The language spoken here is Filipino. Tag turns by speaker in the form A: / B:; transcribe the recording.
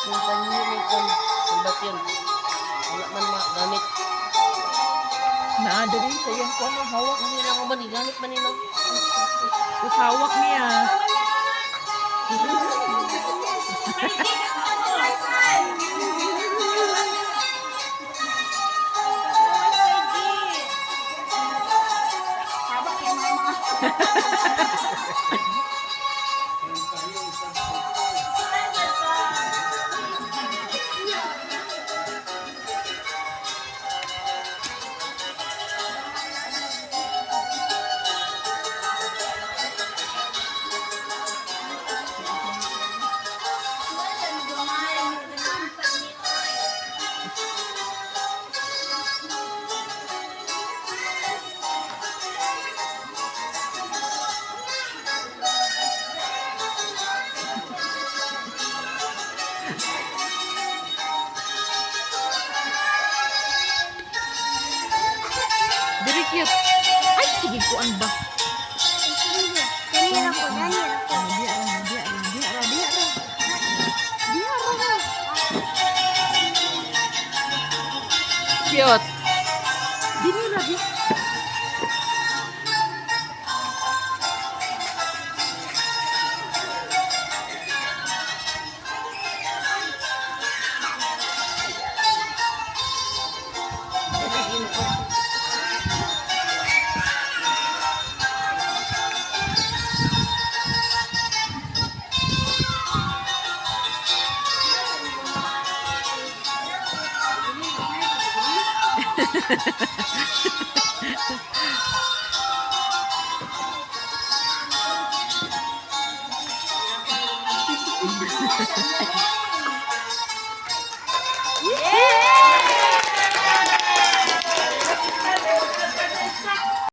A: Yung panyinig kan. Kumbat yun. Wala man magamit.
B: Naada rin sa iyang kung ano, hawak.
A: Hindi lang ako man, gamit man yun.
B: Tapos hawak niya. Very cute. Ay, sige ko ang ba?
C: Daniel ako, Daniel ako.
B: Cute. Dini lagi.